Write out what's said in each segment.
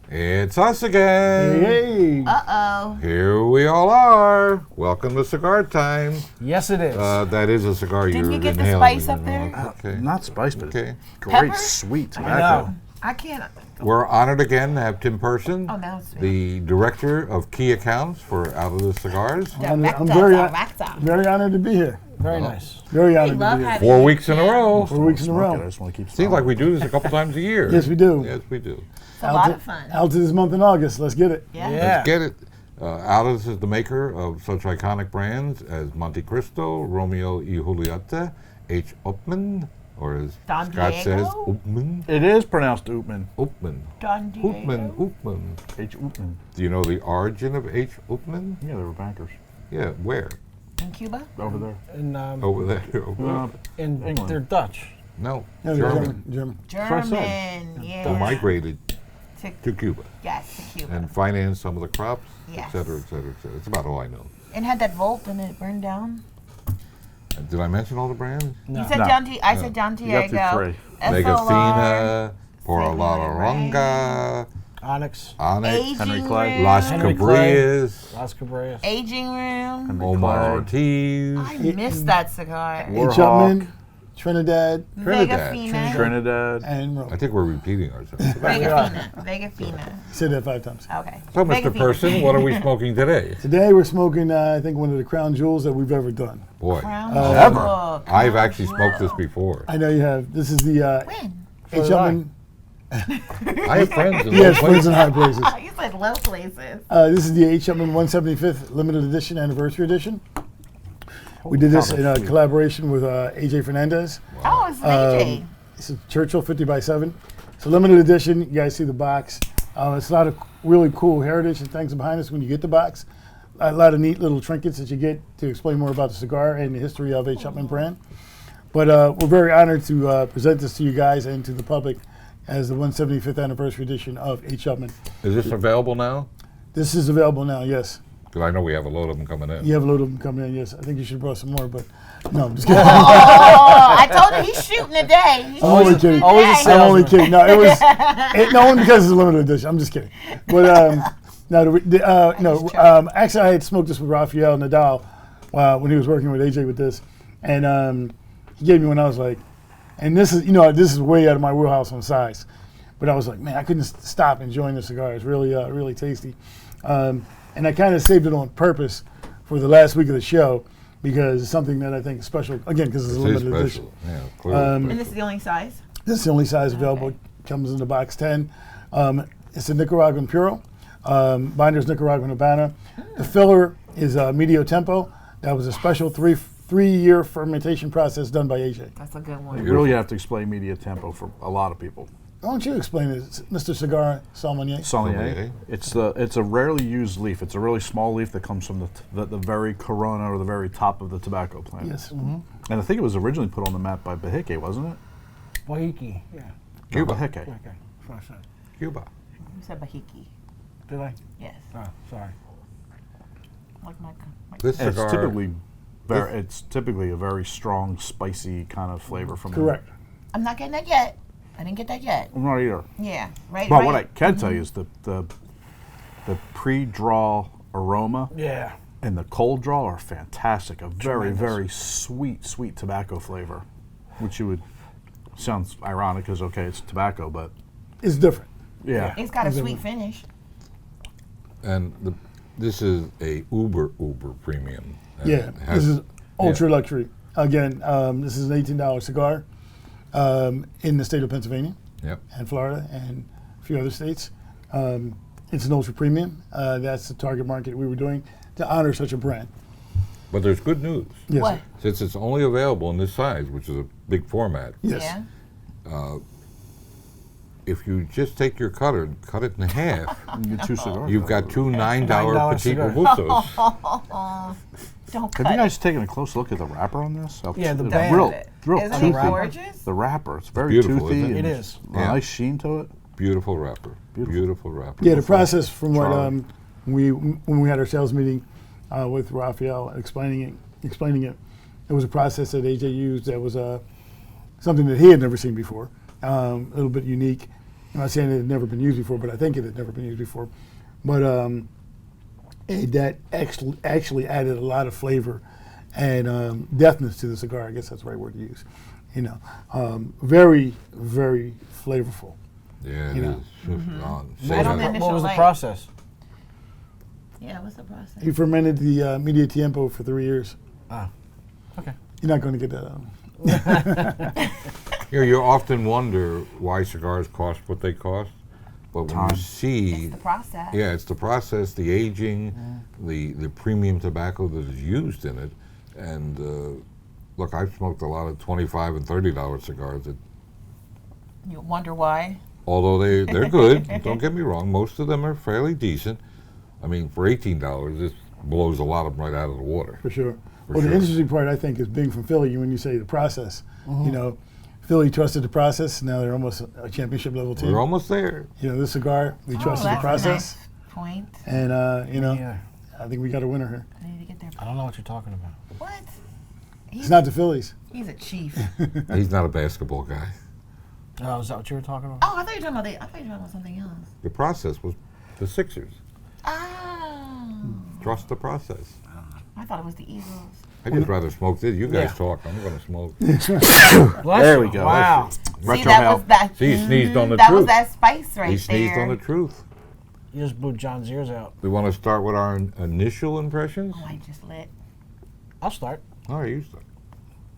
It's us again. Hey. Uh-oh. Here we all are. Welcome to Cigar Time. Yes, it is. That is a cigar Didn't you're you get the inhaling. spice up there? Okay. Not spice, but Okay. great Pepper? sweet I tobacco. know. I can't. We're honored again to have Tim Person, Oh, now it's the director of key accounts for Out of the Cigars. I'm Director. very honored to be here. Very nice. Very We honored to love be here. having 4 you. weeks in a row. 4 weeks in a Smoke it, I row. just want to keep Seems like we do this a couple times a year. Yes, we do. Yes, we do. It's a lot of fun. Out to this month in August. Let's get it. Yeah. Let's get it. Alice is the maker of such iconic brands as Monte Cristo, Romeo y Julieta, H. Upmann, or as Don Scott says, Diego? Upmann. It is pronounced Upmann. Upmann. Don Diego. Upmann. H. Upmann. Do you know the origin of H. Upmann? Yeah, they were bankers Yeah, where? In Cuba? over there. And, Over there. Over and England. they're Dutch. No, No, German. German. what I said. German. Who Yeah. migrated To, to Cuba yes, to Cuba. and financed some of the crops, Yes. et cetera, et cetera, et cetera. That's about all I know. And had that vault and it burned down? Did I mention all the brands? No. You said No. I said Don You got Diego. through three. Megafina, Por Saint La Laurent. Longa, Onyx. Onyx, Aging Henry Clay. room. Las Henry Clay. Cabrias, Las Cabrillas. Aging room. Henry Omar Clay. Ortiz, I missed that cigar. Warhawk. H. Upmann, Trinidad, Trinidad. Vegafina. Trinidad. and Rome. I think we're repeating ourselves. Vegafina. Vegafina. Said that 5 times. Okay. So, Mr. Vegafina. Person, what are we smoking today? Today we're smoking, I think, one of the crown jewels that we've ever done. Boy, Crown Ever. Jewel. I've Crown actually smoked this Jewel. before. I know you have. This is the When? H. did I. Upmann. I have friends in Yes, those friends places. in high places. You said low places. This is the H. Upmann 175th limited edition, anniversary edition. We did this in a collaboration with AJ Fernandez. Oh, it's an AJ. This is Churchill 50 by 7. It's a limited edition. You guys see the box. It's a lot of really cool heritage and things behind us when you get the box. A lot of neat little trinkets that you get to explain more about the cigar and the history of H. Upmann brand. But we're very honored to present this to you guys and to the public as the 175th anniversary edition of H. Upmann. Is this available now? This is available now, yes. Because I know we have a load of them coming in. You have a load of them coming in, yes. I think you should have brought some more, but no, I'm just kidding. Oh, I told you he's shooting today. He's I'm only shooting kidding. Always a today. I'm only kidding. No, it was no one because it's a limited edition. I'm just kidding. But actually, I had smoked this with Rafael Nadal when he was working with AJ with this, and he gave me one. I was like, and this is way out of my wheelhouse on size, but I was like, man, I couldn't stop enjoying the cigar. It's really really tasty, and I kind of saved it on purpose for the last week of the show because it's something that I think is special. Again, because it's a It is limited edition. special. Yeah, clearly. And this is the only size? This is the only size available. Comes in the box 10. It's a Nicaraguan Puro. Binder's Nicaraguan Habana. The filler is Medio Tempo. That was a special three-year fermentation process done by AJ. That's a good You one. really have to explain media tempo for a lot of people. Why don't you explain it, Mr. Cigar Sommelier? Saunier. It's a rarely used leaf. It's a really small leaf that comes from the very corona or the very top of the tobacco plant. Yes. And I think it was originally put on the map by Bahique, wasn't it? Wahiki. Yeah. Cuba. Bahique. Okay. That's what I said. Cuba. You said Bahiki. Did I? Yes. Oh, sorry. Like my This And cigar. it's typically a very strong, spicy kind of flavor from Correct. I'm not getting that yet. I didn't get that yet. I'm not either. Yeah. Right. But right. what I can tell you is the pre-draw aroma Yeah. and the cold draw are fantastic. A very, very sweet tobacco flavor, which you would sounds ironic because okay, it's tobacco, but It's different. yeah. It's got a sweet finish. And this is a uber premium. And Yeah. it has- This is ultra luxury. Again, this is an $18 cigar in the state of Pennsylvania Yep. and Florida and a few other states. It's an ultra premium. That's the target market we were doing to honor such a brand. But there's good news. Yes. What? Since it's only available in this size, which is a big format, Yes. Yeah. if you just take your cutter and cut it in half, You get 2 cigars. you've got two $9 $9 Petit cigars. Robustos. Don't Have cut you guys taken a close look at the wrapper on this? Yeah, the It's band. real, it. real Isn't toothy. it gorgeous? The wrapper, it's very beautiful, toothy. isn't it? and It is. A Yeah. nice sheen to it. Beautiful wrapper. Beautiful wrapper. Yeah, the process from what Charlie. when we had our sales meeting with Rafael explaining it, it was a process that AJ used that was something that he had never seen before, a little bit unique. I'm not saying it had never been used before, but I think it had never been used before. But that actually added a lot of flavor and deftness to the cigar. I guess that's the right word to use. Very, very flavorful. Yeah, You it know. is. Say Right on that. the What was the light. process? Yeah, what's the process? He fermented the media tiempo for 3 years. Ah, okay. You're not going to get that out. You often wonder why cigars cost what they cost, but when you Time. see, It's the process. yeah, it's the process, the aging, the premium tobacco that is used in it, and look, I've smoked a lot of $25 and $30 cigars. You wonder why? Although they're good, don't get me wrong, most of them are fairly decent. I mean, for $18, this blows a lot of them right out of the water. For sure. For Well, sure. the interesting part, I think, is being from Philly, when you say the process. Philly trusted the process. Now they're almost a championship level team. We're almost there. This cigar, we Oh, trusted the that's a process. nice point. And, Yeah. I think we got a winner here. I need to get there. I don't know what you're talking about. What? It's not the Phillies. He's a chief. He's not a basketball guy. Oh, is that what you were talking about? Oh, I thought you were talking about something else. The process was the Sixers. Oh. Trust the process. I thought it was the Eagles. I'd just rather smoke this. You guys Yeah. talk. I'm going to smoke. Bless There you. we go. Wow. See, Retro that Hal. was that. See, he sneezed on the that truth. was that spice right He sneezed there. on the truth. You just blew John's ears out. We want to start with our initial impressions? Oh, I just lit. I'll start. All right, you start.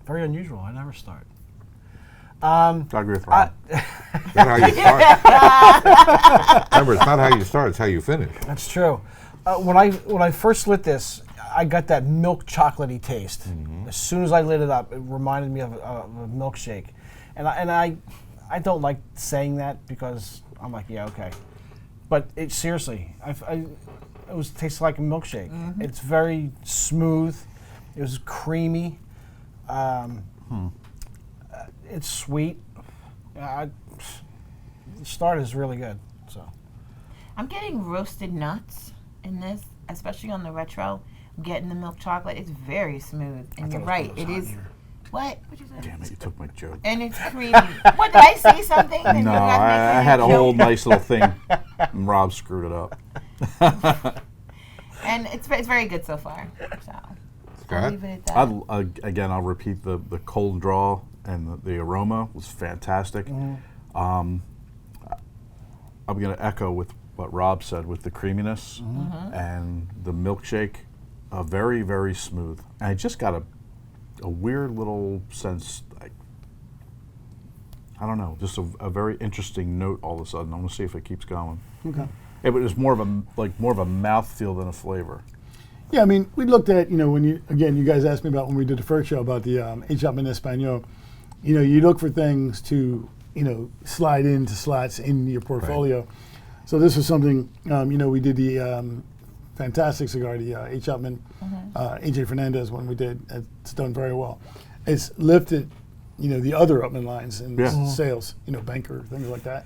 Very unusual. I never start. I agree with Rob. That's how you start. Remember, it's not how you start, it's how you finish. That's true. When I first lit this, I got that milk chocolatey taste. As soon as I lit it up, it reminded me of a milkshake, and I don't like saying that because I'm like, yeah, okay, but it seriously, it tastes like a milkshake. It's very smooth. It was creamy. It's sweet. The start is really good. So I'm getting roasted nuts in this, especially on the retro. I'm getting the milk chocolate. It's very smooth. And you're right. It is. What? What'd you say? Damn it, you took my joke. And it's creamy. What, did I say something? Did you No, guys make I me had a joke? whole nice little thing, and Rob screwed it up. And it's very good so far. So I'll Scott? leave it at that. Again, I'll repeat the cold draw and the aroma was fantastic. I'm going to echo with what Rob said with the creaminess and the milkshake, very, very smooth. And I just got a weird little sense, like, I don't know, just a very interesting note all of a sudden. I want to see if it keeps going. Okay. It was more of a mouthfeel than a flavor. Yeah, I mean, we looked at, when you guys asked me about when we did the first show about the H. Upmann Espanol, you look for things to, slide into slots in your portfolio. So this was something, we did the fantastic cigar, the H. Upmann, AJ Fernandez one we did. It's done very well. It's lifted, the other Upmann lines in sales, Banker, things like that.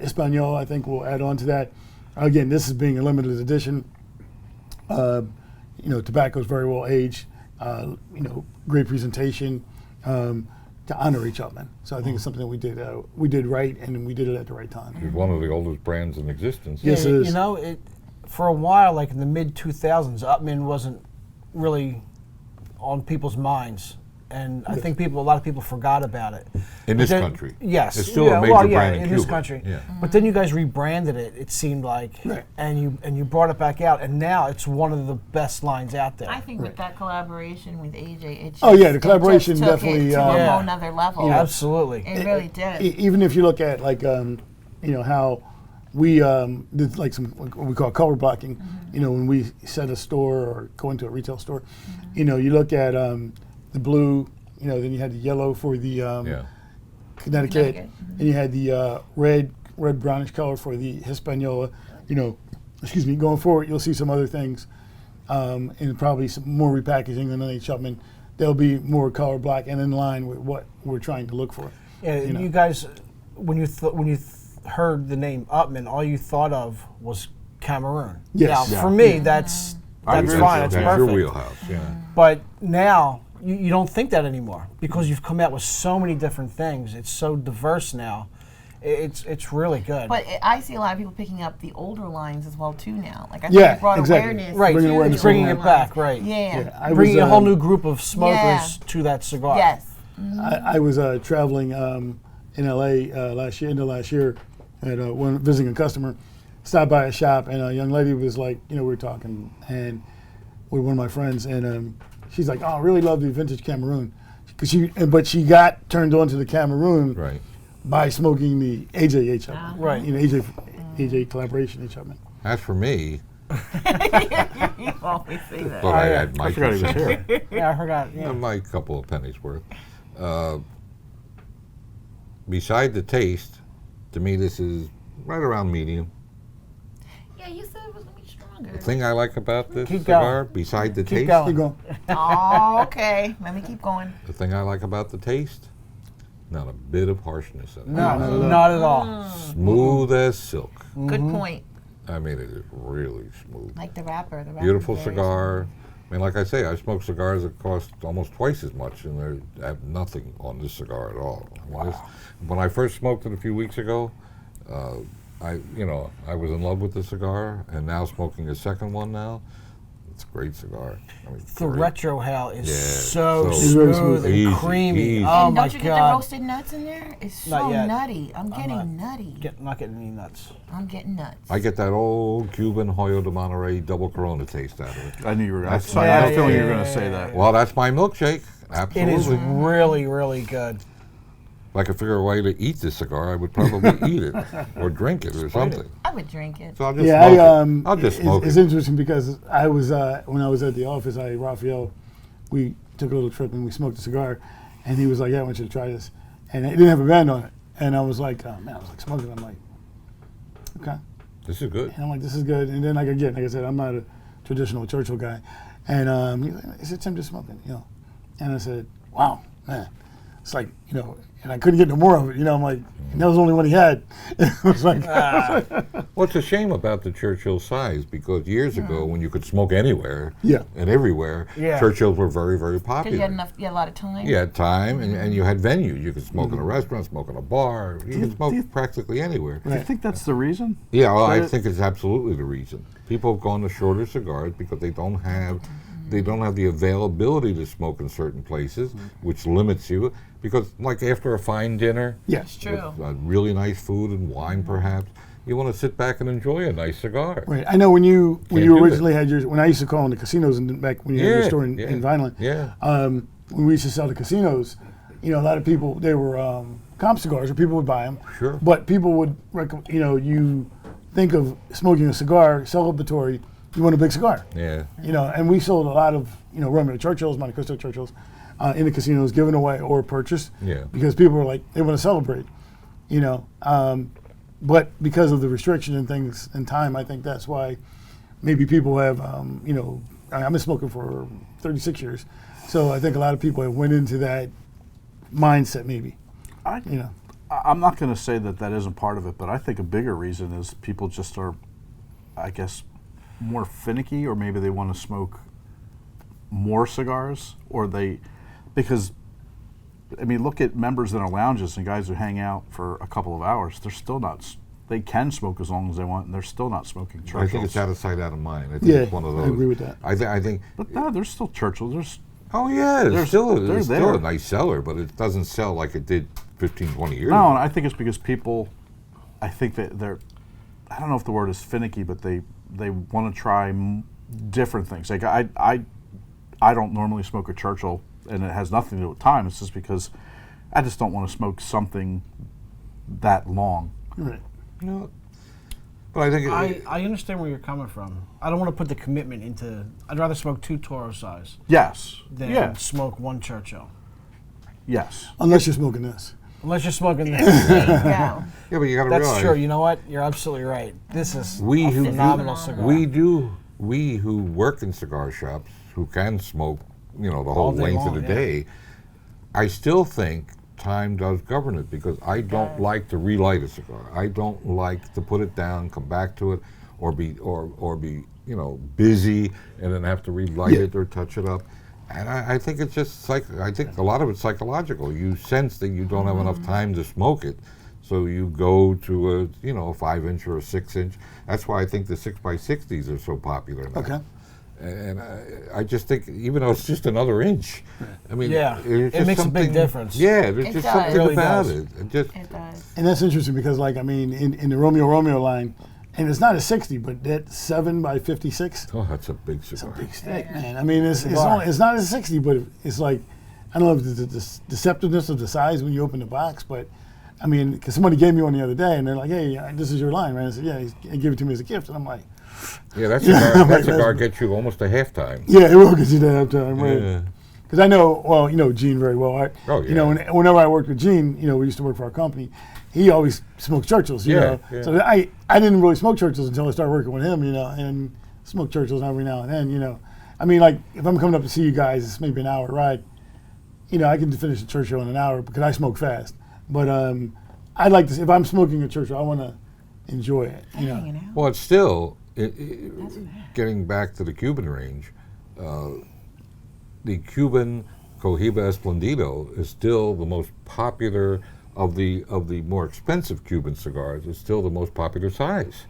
Espanol, I think, will add on to that. Again, this is being a limited edition. Tobacco is very well aged. Great presentation to honor H. Upmann. So I think it's something that we did right, and we did it at the right time. It's one of the oldest brands in existence. Yes, it is. For a while, like in the mid 2000s, Upmann wasn't really on people's minds, and I think a lot of people forgot about it. In this country. Yes, It's still a major brand in this Cuba. country. Yeah. But then you guys rebranded it. It seemed like, Right. and you brought it back out, and now it's one of the best lines out there. I think with that collaboration with AJ, it just, Oh, yeah, the collaboration it just took definitely, it to Yeah. a whole nother level. Absolutely. It really did. Even if you look at how we did like some what we call color blocking. When we set a store or go into a retail store, you look at the blue. Then you had the yellow for the Connecticut, and you had the red brownish color for the Hispaniola. Going forward, you'll see some other things, and probably some more repackaging than H. Upmann. They'll be more color black and in line with what we're trying to look for. Yeah, you guys, when you heard the name Upmann, all you thought of was Cameroon. Yes. Now, Yeah. for me, that's fine. That's your perfect. wheelhouse, yeah. But now you don't think that anymore because you've come out with so many different things. It's so diverse now, It's really good. But I see a lot of people picking up the older lines as well too now. Like I think Yeah, it brought exactly. awareness. Right, Bringing to awareness the bringing older it back, lines. right. Yeah. I Bringing was, a whole new group of smokers Yeah. to that cigar. Yes. I was traveling in LA last year, and when visiting a customer, stopped by a shop, and a young lady was like, we were talking, and with one of my friends, and she's like, "Oh, I really love the vintage Cameroon," but she got turned on to the Cameroon Right. by smoking the AJ Upmann. Right. AJ collaboration H Upmann. As for me, You always say that. look, I had my I forgot he was 2 here. Yeah, I forgot. Yeah. my couple of pennies worth. Beside the taste, to me, this is right around medium. Yeah, you said it was gonna be stronger. The thing I like about this Keep cigar, going. beside the Keep taste, going. Keep going. Oh, okay. Let me keep going. the thing I like about the taste, not a bit of harshness in it. No, not at all. Smooth as silk. Good point. I mean, it is really smooth. Like the wrapper. The wrapper Beautiful cigar. I mean, like I say, I smoke cigars that cost almost twice as much, and they have nothing on this cigar at all. When I first smoked it a few weeks ago, I was in love with the cigar, and now smoking a second one now, it's a great cigar. I mean, The great. retro hell is Yeah, so so very smooth and easy, creamy. easy. Oh And my don't you get the god! roasted nuts in there? It's Not so yet. nutty. I'm getting not. nutty. Not getting any nuts. I'm getting nuts. I get that old Cuban Hoyo de Monterey double Corona taste out of it. I knew you were. I That's had fine. a feeling you were Yeah, going to say yeah, that. Well, that's my milkshake. It is Absolutely. really, really good. If I could figure a way to eat this cigar, I would probably eat it or drink it or something. I would drink it. So I'll just Yeah, smoke it. I'll just smoke it's it. interesting because I was when I was at the office, Raphael, we took a little trip and we smoked a cigar, and he was like, "Yeah, I want you to try this," and it didn't have a band on it, and I was like, "Oh man," I was like smoking it. I'm like, "Okay," This is good. and I'm like, "This is good," and then like I said, I'm not a traditional Churchill guy, and he's like, "Is it Tim just smoking?" And I said, "Wow, man." It's like, and I couldn't get no more of it. I'm like, and that was the only one he had. It was like, What's a shame about the Churchill size? Because years ago, when you could smoke anywhere Yeah. and everywhere, Yeah. Churchills were very, very Because popular. you had a lot of time. You had time and you had venue. You could smoke in a restaurant, smoke in a bar. You could smoke practically anywhere. Do you think that's the reason? Yeah, well, I But it- think it's absolutely the reason. People have gone to shorter cigars because they don't have the availability to smoke in certain places, which limits you. Because, like after a fine dinner, yes, True. with really nice food and wine, perhaps, you want to sit back and enjoy a nice cigar. right. I know when you Can't do originally had yours, when I used to call in the casinos and back when you had your Yeah, store in yeah. Vineland, Yeah. when we used to sell to casinos, a lot of people, they were comp cigars, or people would buy them. Sure. But people would, you think of smoking a cigar, celebratory, you want a big cigar. Yeah. And we sold a lot of, Romeo Churchills, Monte Cristo Churchills, in the casinos, given away or purchased. Yeah. Because people were like, they want to celebrate, But because of the restriction and things and time, I think that's why maybe people have, I've been smoking for 36 years. So I think a lot of people have went into that mindset maybe, I'm not going to say that isn't part of it, but I think a bigger reason is people just are, I guess, more finicky, or maybe they want to smoke more cigars, because, I mean, look at members in our lounges and guys who hang out for a couple of hours. They're still not. They can smoke as long as they want, and they're still not smoking Churchills. I think it's out of sight, out of mind. I think Yeah, it's one of those. I agree with that. I think. But no, there's still Churchills. There's Oh yeah, They're it's still there. a nice seller, but it doesn't sell like it did 15, 20 years no, ago. and I think it's because people, I think that they're, I don't know if the word is finicky, but they want to try different things. Like I don't normally smoke a Churchill, and it has nothing to do with time. It's just because I just don't want to smoke something that long. Right. No. But I think I understand where you're coming from. I don't want to put the commitment into. I'd rather smoke 2 Toro size Yes. than Yeah. smoke 1 Churchill. Yes. Unless you're smoking this. Unless you're smoking this. Yeah. yeah, but you got to That's realize true. You know what? You're absolutely right. This is we a who phenomenal do, cigar. we who work in cigar shops who can smoke, the whole day length long, of the yeah. day, I still think time does govern it because I don't like to relight a cigar. I don't like to put it down, come back to it, or be busy and then have to relight it or touch it up. And I think it's just I think a lot of it's psychological. You sense that you don't have enough time to smoke it, So you go to a 5-inch or a 6-inch. That's why I think the 6x60s are so popular now. Okay. And I just think, even though it's just another inch, I mean, Yeah, there's it just makes a big something- difference. Yeah, there's It just does. something It really about does. it. It just, It does. And that's interesting because, like, I mean, in the Romeo line, and it's not a 60, but that 7x56, oh, that's a big cigar. big stick, man. I mean, it's not a 60, but it's like, I don't know if the deceptiveness of the size when you open the box, but I mean, because somebody gave me one the other day, and they're like, "Hey, this is your line, right?" I said, "Yeah," he gave it to me as a gift, and I'm like, Yeah, that Yeah, cigar, that right, cigar that's- gets you almost a halftime. "Yeah, it will get you that time, right?" Yeah. Because I know, well, you know Gene very well. Oh, You know, yeah. whenever I worked with Gene, you know, we used to work for our company. He always smoked Churchills, you Yeah, know. yeah. So I didn't really smoke Churchills until I started working with him, you know, and smoke Churchills every now and then, you know. I mean, like, if I'm coming up to see you guys, it's maybe an hour ride. You know, I can finish a Churchill in an hour because I smoke fast. But I'd like to, if I'm smoking a Churchill, I want to enjoy it, you know. Hanging out. Well, it's still, That's bad. getting back to the Cuban range, the Cuban Cohiba Esplendido is still the most popular of the more expensive Cuban cigars. It's still the most popular size.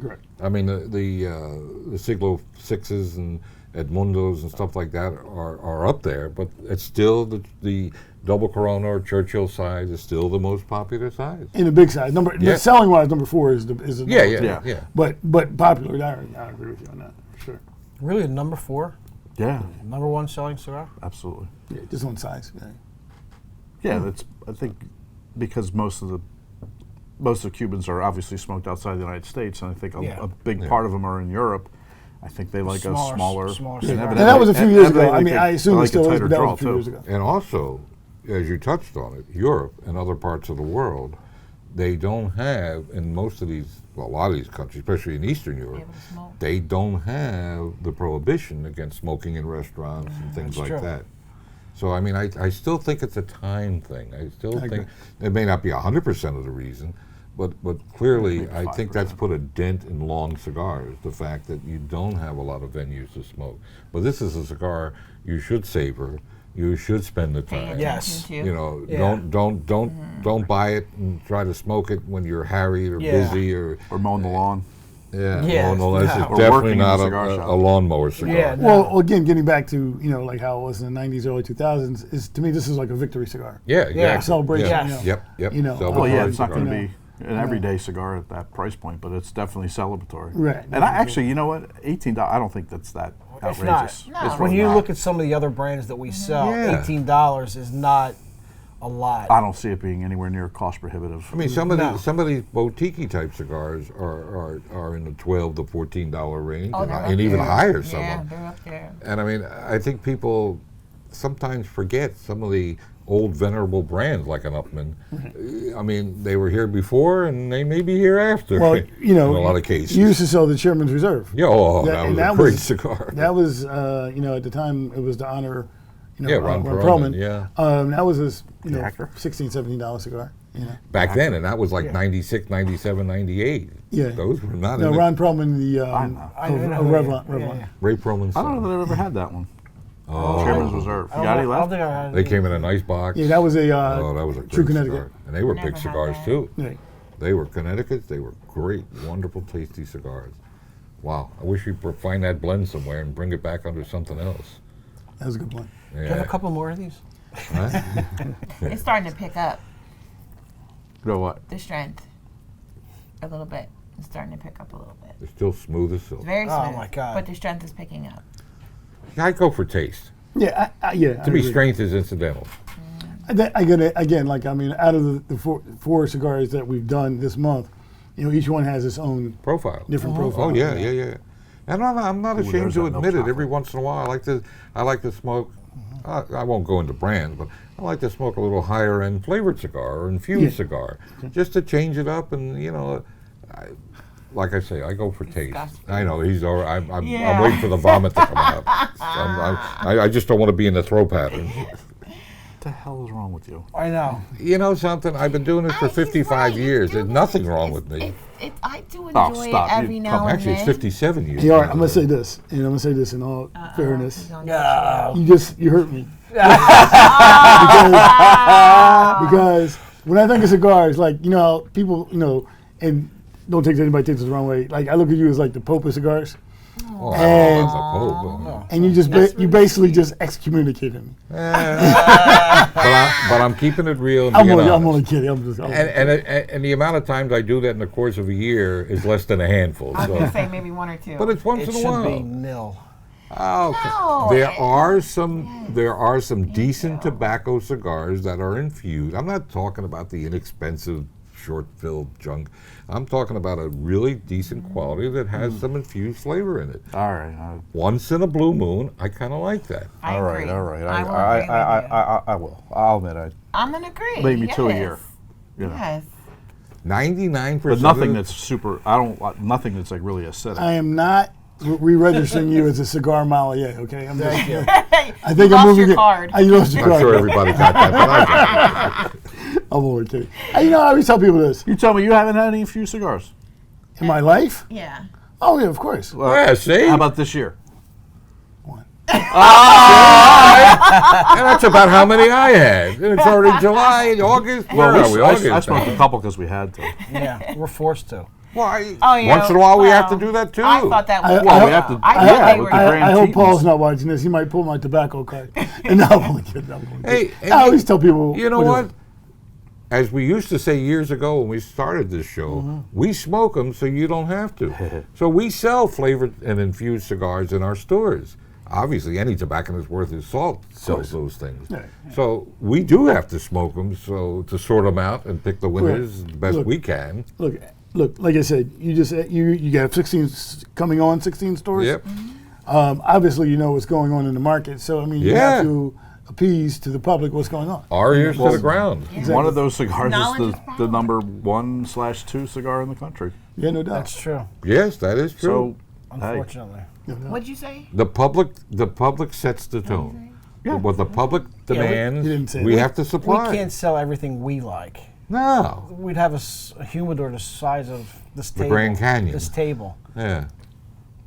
Correct. I mean, the Siglo 6s and Edmundos and stuff like that are up there, but it's still the double Corona or Churchill size is still the most popular size. In the big size. Yeah. The selling wise, number 4 is the Yeah, number yeah, Yeah. yeah. But popular. I agree with you on that for sure. Really, a number 4, Yeah, number 1 selling cigar? absolutely. Yeah, just one size. Yeah. Yeah, that's. I think because most of the Cubans are obviously smoked outside the United States, and I think Yeah. a big Yeah. part of them are in Europe. I think they like a Smaller smaller. cigar. And that was a few years ago. I evidently mean, they- I assume they it like still is, tighter but that draw, was a few too. years ago. And also, as you touched on it, Europe and other parts of the world, they don't have, in most of these, well, a lot of these countries, especially in Eastern Be Europe, able to smoke. they don't have the prohibition against smoking in restaurants and things That's like true. that. So, I mean, I still think it's a time thing. I still I think it may not be 100% of the reason, but clearly Maybe I think that's 5%. put a dent in long cigars, the fact that you don't have a lot of venues to smoke. But this is a cigar you should savor, you should spend the Pay time. attention Yes. to. You know, Yeah. don't buy it and try to smoke it when you're harried or Yeah. busy or Or mowing the lawn. Yeah, no, this no. is Or definitely working in not the cigar a shop. lawnmower cigar. Yeah, no. Well, again, getting back to, you know, like how it was in the 90s, early 2000s, is to me, this is like a victory cigar. Yeah, exactly. Celebration, Yeah. you know. Yep. You know, Celebratory Well, yeah, it's not cigar. going to You be an everyday cigar at that price point, but it's definitely celebratory. Right. And I actually, you know what, $18. I don't think that's that It's outrageous. not. No. It's When really you not. look at some of the other brands that we sell, Yeah. $18 is not a lot. I don't see it being anywhere near cost prohibitive. I mean, some of No. these boutique type cigars are in the $12 to $14 range, Oh, and, they're and up even there. higher. Some Yeah, of them. they're up there. And I mean, I think people sometimes forget some of the old venerable brands like an Upmann. I mean, they were here before, and they may be here after. Well, you know, in a lot of cases. you used to sell the Chairman's Reserve. Yeah, oh, That- that and was that a great was- cigar. That was, you know, at the time, it was to honor, you know, Yeah, Ron Perlman. Perlman, yeah. That was his, you The know, actor? $16, $17 cigar. You know. Back then, and that was like Yeah. 96, 97, 98. Yeah. Those were not No, in Ron Perlman, the I know. I know of who it is. Revlon. Yeah, Revlon. yeah. Ray Perlman's I don't know son. that I've ever had that one. Oh, Chairman's Reserve. I You don't got any know- I don't left? think I had they any. came in a nice box. Yeah, that was a Oh, that was a True great Connecticut. cigar. And they were Never big had cigars that. too. Yeah. They were Connecticut's. They were great, wonderful, tasty cigars. Wow, I wish we'd find that blend somewhere and bring it back under something else. That was a good one. Do you have Yeah. a couple more of these? Huh? It's starting to pick up You know what? the strength a little bit. It's starting to pick up a little bit. They're still smooth as silk. It's very Oh, smooth, my God. but the strength is picking up. I go for taste. Yeah, yeah. To me, strength is incidental. I get it again. Like, I mean, out of the four cigars that we've done this month, you know, each one has its own Profile. different profile. Oh yeah. And I'm not Ooh, ashamed there's to that milk admit it. chocolate. Every once in a while, I like to smoke. I won't go into brands, but I like to smoke a little higher end flavored cigar or infused Yeah. cigar, just to change it up. And you know, like I say, I go for taste. Disgusting. I know he's all right. I'm Yeah. waiting for the vomit to come out. I just don't want to be in the throw pattern. What the hell is wrong with you? I know. You know something? I've been doing this for I just 55 like years. do There's it. nothing wrong with me. I do Oh, enjoy stop. it every You- now and Actually, then. it's 57 years. Hey, all right, I'm gonna say this, and I'm gonna say this in all fairness. He's on No. You hurt me because when I think of cigars, like, you know, people, you know, and don't take anybody takes it the wrong way. Like, I look at you as like the Pope of cigars. Oh, And- that's a Pope. And you just you basically just excommunicated me. But I'm keeping it real. And I'm being only honest. kidding. And the amount of times I do that in the course of a year is less than a handful. I was So. gonna say maybe one or two. But it's once It in a should while. be nil. Oh, okay. No, There are some decent tobacco cigars that are infused. I'm not talking about the inexpensive short-filled junk. I'm talking about a really decent quality that has some infused flavor in it. All right. Once in a blue moon, I kind of like that. I All agree. right. All right. I will agree with you. I will. I'll admit I'm gonna agree. maybe yes. 2 a year. You know. Yes. 99%. But nothing that's super. I don't like nothing that's like really acidic. I am not re-registering you as a cigar sommelier, okay? I'm just, Thank you. I think You I'm lost moving your it. card. You lost your I'm card. sure everybody got that, but I got it. I'm only kidding. You know, I always tell people this. You tell me you haven't had any infused cigars. In my life? Yeah. Oh, yeah, of course. Yeah, see? How about this year? One. And that's about how many I had. And it's already July, August. Where are we? August. I smoked a couple because we had to. Yeah, we're forced to. Why? Oh, yeah. Once in a while, we have to Well, do that too. I thought that was. Well, we have to- I yeah, thought they with were. the Grand I hope Tetons. Paul's not watching this. He might pull my tobacco card. And no, I'm only kidding. I'm only kidding. Hey, I always tell people. You know what? As we used to say years ago when we started this show, we smoke them so you don't have to. So we sell flavored and infused cigars in our stores. Obviously, any tobacconist worth his salt sells those things. Yeah. So we do have to smoke them so to sort them out and pick the winners the best Look. we can. Look. Like I said, you got 16 coming on 16 stores. Yep. Obviously, you know what's going on in the market. So I mean, you Yeah. have to appease to the public what's going on. Our ears to the ground. One of those cigars Knowledge is is the power. number 1/2 cigar in the country. Yeah, no doubt. That's true. Yes, that is true. So, hey, Unfortunately. What'd you say? The public sets the tone. Yeah. What the public demands, you didn't say we that. have to We supply. can't sell everything we like. No. We'd have a humidor the size of this The table. Grand Canyon. This table. Yeah.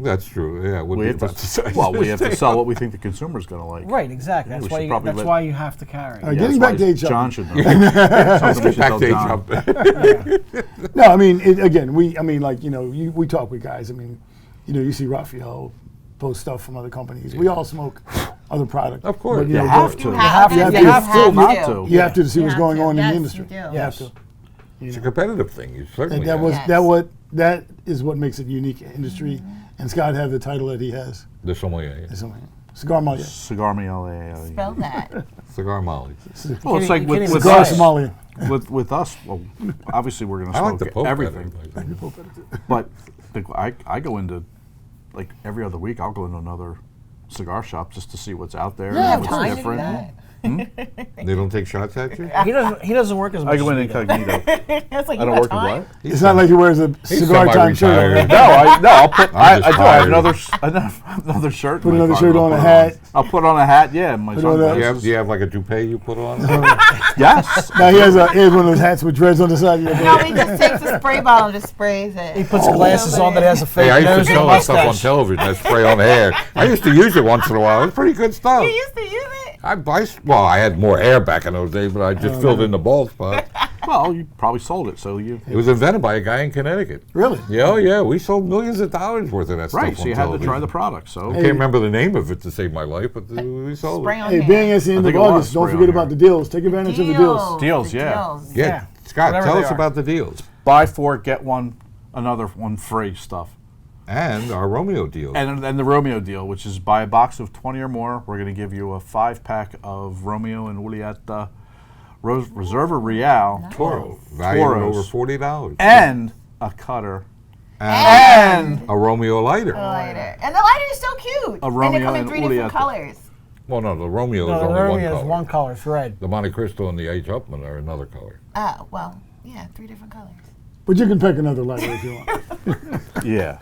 That's true. Yeah, we have about the size well, of we this have to table. sell what we think the consumer's going to like. Right, exactly. Yeah, That's we why should probably that's let- why you have to carry. All right, getting back to age John shopping. should know. Something we should Back tell to age John. up. No, I mean, again, like, you know, we talk with guys. I mean, you know, you see Raphael post stuff from other companies. We all smoke other products. Of course. But, You know, have but to. You have to. You have You to. have Still not to. to. You have to see You what's have going to. on in Yes, the you industry. do. You have Yes. to. It's a competitive thing. You certainly And have. that is what makes it a unique industry. And Scott had the title that he has. The sommelier. Cigar Sommelier. Cigar Sommelier. Spell that. Cigar Molly. Well, it's like You with can't with Cigar us. Sommelier. With us, well, obviously we're going to I like smoke the Pope everything. better. But I go into, like every other week, I'll go into another cigar shop just to see what's out there, Yeah, and what's time to do different. that. They don't take shots at you? He doesn't work as much. I go in as we do. incognito. It's like I you don't got work time. as what? It's not like he wears a He's cigar time shirt. semi-retired. No, I'll put. I'm just I do. I have tired. another shirt. Put in my another closet. shirt I'll on, put a it hat. I'll put on a hat. Yeah, and my Put on a- sunglasses. Do you have like a toupee you put on? Yes. Now he has one of those hats with dreads on the side. No, he just takes a spray bottle and just sprays it. He puts glasses on that has a fake Hey, I used nose to and a sell that stuff on mustache. television. That spray on the hair. I used to use it once in a while. It's pretty good stuff. You used to use it. Well, I had more hair back in those days, but I just filled in the bald spot. Well, you probably sold it, so you. It was invented by a guy in Connecticut. Really? Yeah, oh yeah, we sold millions of dollars worth of that Right, stuff so on you had to television. try the product. So I can't remember the name of it to save my life, but we sold Spray it. on Hey, hair. being it's the end I of think it was August, don't spray forget on about here. the deals. Take advantage of the deals. Deals, The yeah. deals. Yeah, Scott, Whatever tell they us are. about the deals Buy 4, get 1, another 1 free stuff. and our Romeo deal. And the Romeo deal, which is buy a box of 20 or more, we're going to give you a 5-pack of Romeo and Julieta Reserva Real Toro, valued at over Toros. $40, and a cutter and a Romeo lighter. Lighter. And the lighter is so cute. A and Romeo they come in and 3 different Julieta. colors. Well, no, the Romeo No, is the only one Romeo color. is one color. It's red. The Monte Cristo and the H. Upmann are another color. Well, yeah, 3 different colors. But you can pick another lighter if you want. Yeah.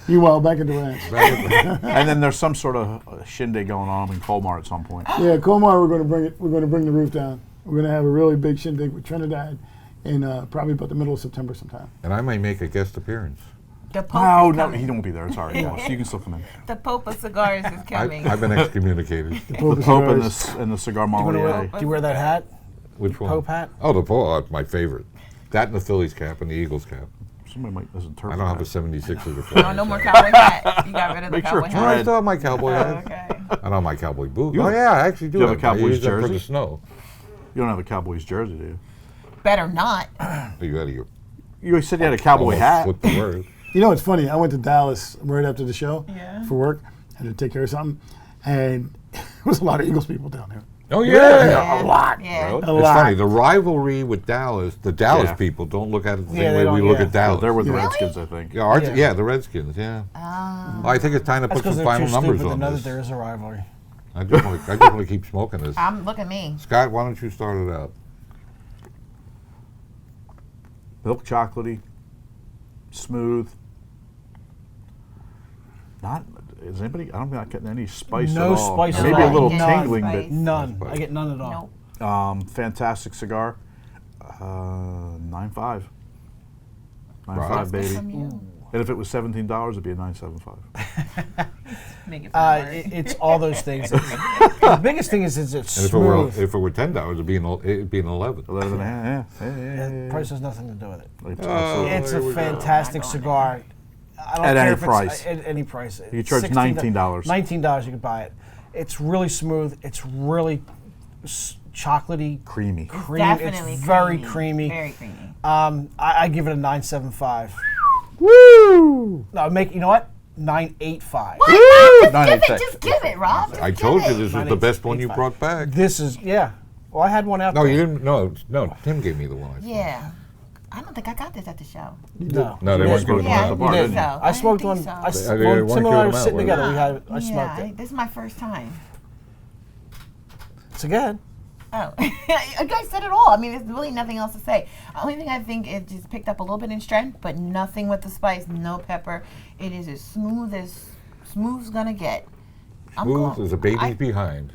Meanwhile, back at the ranch. And then there's some sort of shindig going on in Colmar at some point. Yeah, Comar, we're going to bring it. We're going to bring the roof down. We're going to have a really big shindig with Trinidad in probably about the middle of September sometime. And I may make a guest appearance. The Pope No, is no, coming. he won't be there. It's all right. No, so you can still come in. The Pope of cigars is coming. I've been excommunicated. The Pope and the Cigar Do you Sommelier. wear that hat? Which one? Pope hat? Oh, the Pope. Oh, it's my favorite. That and the Phillies cap and the Eagles cap. Somebody might doesn't turn. I don't have a 76 or the Oh, no more cowboy hat. You got rid of the Make sure cowboy it's No, I hat. red. still have my cowboy Oh, hat. okay. I don't have my cowboy boot. You Oh have- yeah, I actually do. you have a I Cowboys use them for jersey? the snow. You don't have a Cowboys jersey, do you? Better not. Are you out of your You said you had a cowboy almost hat. flipped the word. You know, it's funny. I went to Dallas right after the show Yeah. for work. Had to take care of something, and there was a lot of Eagles people down there. Oh yeah. A lot. Yeah. Really? A It's lot. funny. The rivalry with Dallas, the Dallas Yeah. people don't look at it the Yeah, same they way we don't, look yeah. at Dallas. Oh, they're with the Really? Redskins, I think. Yeah, Yeah. the Redskins. Yeah. Oh. I think it's time to That's put because some they're final too numbers stupid to on know that this. there is a rivalry. I just want to keep smoking this. Look at me. Scott, why don't you start it out? Milk chocolatey, smooth. Not is anybody? I'm not getting any spice No at all. spice at Maybe a all. little None. tingling, Spice. None. Nice I get none at all. Nope. but fantastic cigar. 9.5. 9.5, Wow. baby. From you. And if it was $17, it'd be a 9.75. Make it sound hard. It's all those things. The biggest thing is it's And smooth. if it were $10, it'd be an 11. 11 and a half. Yeah. The price has nothing to do with it. It's Oh. absolutely- It's there a we go. fantastic Not going cigar. I don't At care any if price. It's at any price. You charge $16 $19. $19 you can buy it. It's really smooth. It's really chocolatey, creamy. cream. Definitely It's very creamy. creamy. Very creamy. I give it a 9.75. Woo! No, you know what? 9.85. What? Just give 9.86. it. Just give it, Rob. Just I give told you it. this was the best one you brought back. This is Well, I had one out No, there. you didn't. No, Tim gave me the one. I smoked. Yeah. I don't think I got this at the show. No. No, they You weren't did. giving Yeah, them out. you bar, did didn't you? so. I smoked didn't one. think so. I They well, weren't Tim and giving I them were out, sitting were they? together. I smoked Yeah, it. this is my first time. It's good. Oh, you guys said it all. I mean, there's really nothing else to say. The only thing I think it just picked up a little bit in strength, but nothing with the spice, no pepper. It is as smooth's gonna get. Smooth as a baby's behind.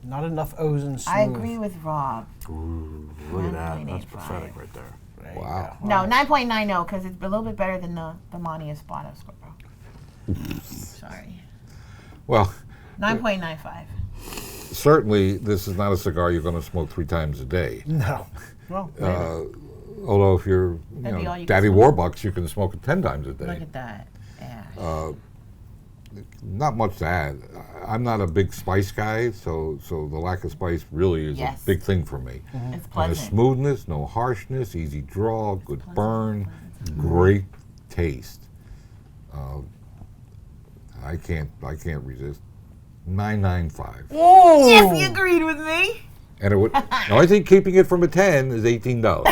Not enough O's and smooth. I agree with Rob. Look at that. That's 9.85. pathetic right there. There you Wow. go. No, 9.90 because it's a little bit better than the Monty Espada Scorpio. Sorry. Well, 9.95. certainly this is not a cigar you're going to smoke 3 times a day. No. Well, Although if you're, That'd be all you can Daddy smoke. Warbucks, you can smoke it 10 times a day. Look at that. Yeah. Not much to add. I'm not a big spice guy, so the lack of spice really is Yes. a big thing for me. It's And the pleasant. smoothness, no harshness, easy draw, good burn, great taste. I can't resist. 9.95. Yes, he agreed with me. And it would. No, I think keeping it from a 10 is $18.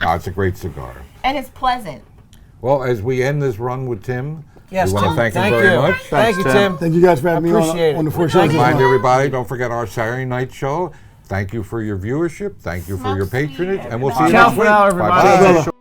It's a great cigar. And it's pleasant. Well, as we end this run with Tim, yes, we want Tim. to thank him Thank very you. much. Thank you, Tim. Tim. Thank you guys for having me Appreciate on the it. four shows. Thank this you. Remind month. everybody, don't forget our Saturday night show. Thank you for your viewership. Thank you for Smoke your sweet, patronage. And we'll see you everybody. next Ciao for week. now, everybody. Bye-bye. Brother.